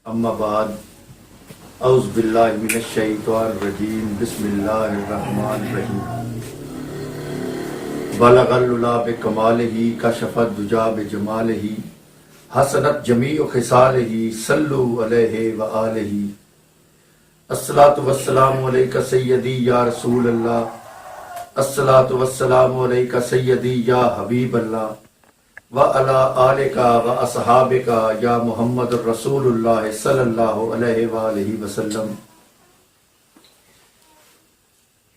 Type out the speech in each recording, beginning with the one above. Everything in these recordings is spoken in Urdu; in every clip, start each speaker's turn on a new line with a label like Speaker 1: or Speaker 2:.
Speaker 1: اما بعد اعوذ باللہ من الشیطان الرجیم بسم اللہ الرحمن الرحیم بلغ العلا بکمالہ کشف الدجی بجمالہ حسنت جمیع خصالہ صلو علیہ وآلہ الصلاۃ والسلام علیکہ سیدی یا رسول اللہ الصلاۃ والسلام علیکہ سیدی یا حبیب اللہ وعلی آلک و اصحابک یا محمد الرسول اللہ صلی اللہ علیہ وآلہ وسلم۔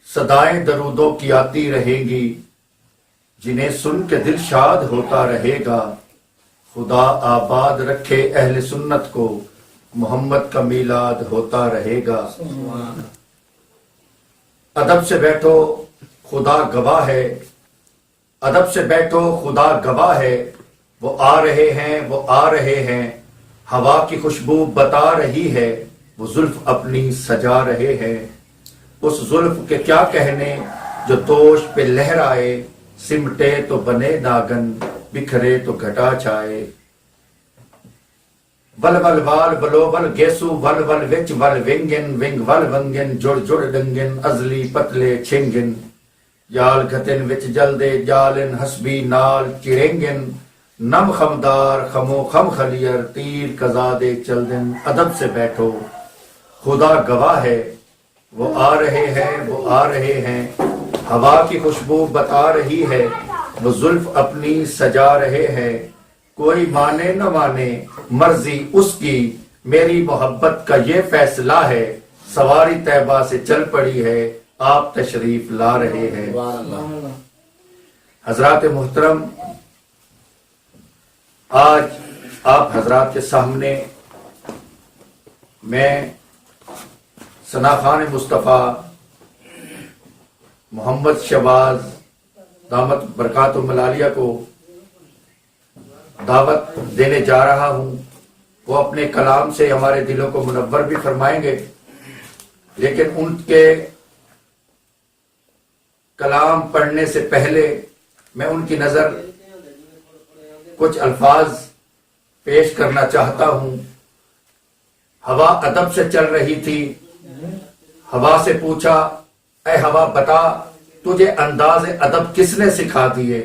Speaker 1: صدائیں درودوں کی آتی رہیں گی جنہیں سن کے دل شاد ہوتا رہے گا، خدا آباد رکھے اہل سنت کو محمد کا میلاد ہوتا رہے گا۔ ادب سے بیٹھو خدا گواہ ہے، ادب سے بیٹھو خدا گواہ ہے، وہ آ رہے ہیں وہ آ رہے ہیں، ہوا کی خوشبو بتا رہی ہے، وہ زلف اپنی سجا رہے ہیں۔ اس زلف کے کیا کہنے جو دوش پہ لہرائے، سمٹے تو بنے ناگن بکھرے تو گھٹا چھائے۔ ول ول وال ولو ول گیسو ول ول وچ ول ونگن ونگ ول ونگن جڑ جڑ ڈنگن ازلی پتلے چھنگن، یال گھتن وچ جلدے جالن حسبی نال چرنگن، نم خمدار خمو خم خلیر تیر کزادے چلدن۔ ادب سے بیٹھو خدا گواہ ہے، وہ آ رہے ہیں وہ آ رہے ہیں، ہوا کی خوشبو بتا رہی ہے، وہ زلف اپنی سجا رہے ہیں۔ کوئی مانے نہ مانے مرضی اس کی، میری محبت کا یہ فیصلہ ہے، سواری طیبہ سے چل پڑی ہے، آپ تشریف لا رہے ہیں۔ حضرات محترم، آج آپ حضرات کے سامنے میں ثنا خان مصطفیٰ محمد شہباز دامت برکاتہ العالیہ کو دعوت دینے جا رہا ہوں۔ وہ اپنے کلام سے ہمارے دلوں کو منور بھی فرمائیں گے، لیکن ان کے کلام پڑھنے سے پہلے میں ان کی نظر کچھ الفاظ پیش کرنا چاہتا ہوں۔ ہوا ادب سے چل رہی تھی، ہوا سے پوچھا اے ہوا بتا تجھے انداز ادب کس نے سکھا دیے؟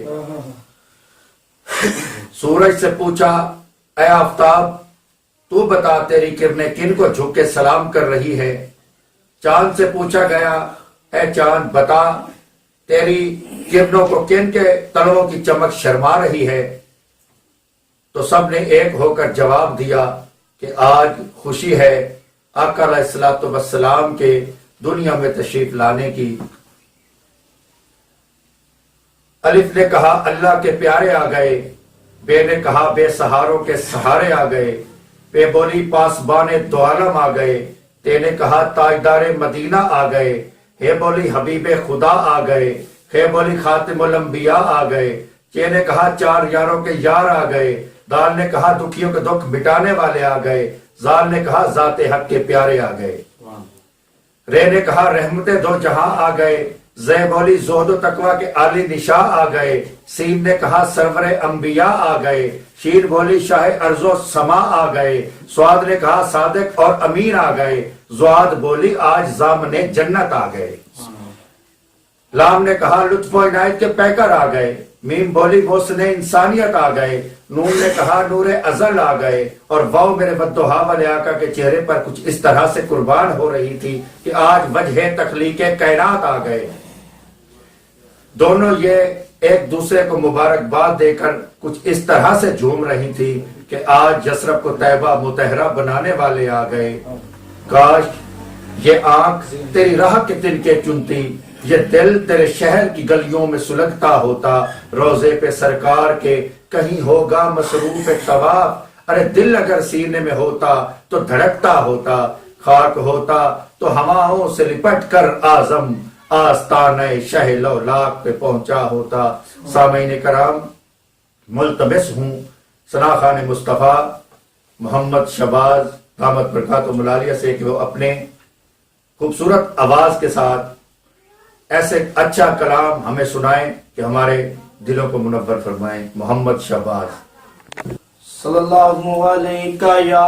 Speaker 1: سورج سے پوچھا اے آفتاب تو بتا تیری کرنیں کن کو جھک کے سلام کر رہی ہے؟ چاند سے پوچھا گیا اے چاند بتا تیری کرنوں کو کن کے تلووں کی چمک شرما رہی ہے؟ تو سب نے ایک ہو کر جواب دیا کہ آج خوشی ہے آقا علیہ الصلوۃ والسلام کے دنیا میں تشریف لانے کی۔ الف نے کہا اللہ کے پیارے آ گئے، بے نے کہا بے سہاروں کے سہارے آ گئے، بے بولی پاسبان دو عالم آ گئے، تے نے کہا تاجدار مدینہ آ گئے، ہے بولی حبیب خدا آ گئے، ہے بولی خاتم الانبیاء آ گئے، چے نے کہا چار یاروں کے یار آ گئے، دال نے کہا دکھیوں کے دکھ مٹانے والے آ گئے، زال نے کہا ذات حق کے پیارے آ گئے، رے نے کہا رحمت دو جہاں آ گئے، زے بولی زہد و تقوی کے عالی نشاں آ گئے، سین نے کہا سرور انبیاء آ گئے، شین بولی شاہ ارض و سما آ گئے، سواد نے کہا صادق اور امین آ گئے، زواد بولی آج ضامن جنت آ گئے، لام نے کہا لطف و عنایت کے پیکر آ گئے، میم بولی محسن انسانیت آ گئے، نون نے کہا نور ازل آ گئے، اور واو میرے والضحیٰ والے آقا کے چہرے پر کچھ اس طرح سے قربان ہو رہی تھی کہ آج وجہ تخلیق کائنات آ گئے۔ دونوں یہ ایک دوسرے کو مبارکباد دے کر کچھ اس طرح سے جھوم رہی تھی کہ آج یثرب کو طیبہ مطہرہ بنانے والے آ گئے۔ کاش یہ آنکھ تیری راہ کے تنکے چنتی، یہ دل تیرے شہر کی گلیوں میں سلگتا ہوتا، روزے پہ سرکار کے کہیں ہوگا مصروف طواف، ارے دل اگر سینے میں ہوتا تو دھڑکتا ہوتا، خاک ہوتا تو ہواؤں سے لپٹ کر آزم آستانہ شہ لولاک پہ پہنچا ہوتا۔ سامعین کرام، ملتمس ہوں ثنا خان مصطفیٰ محمد شہباز دامت برکاتہ العالیہ سے کہ وہ اپنے خوبصورت آواز کے ساتھ ایسے اچھا کلام ہمیں سنائیں کہ ہمارے دلوں کو منور فرمائیں۔ محمد شہباز۔
Speaker 2: صلی اللہ علیہ یا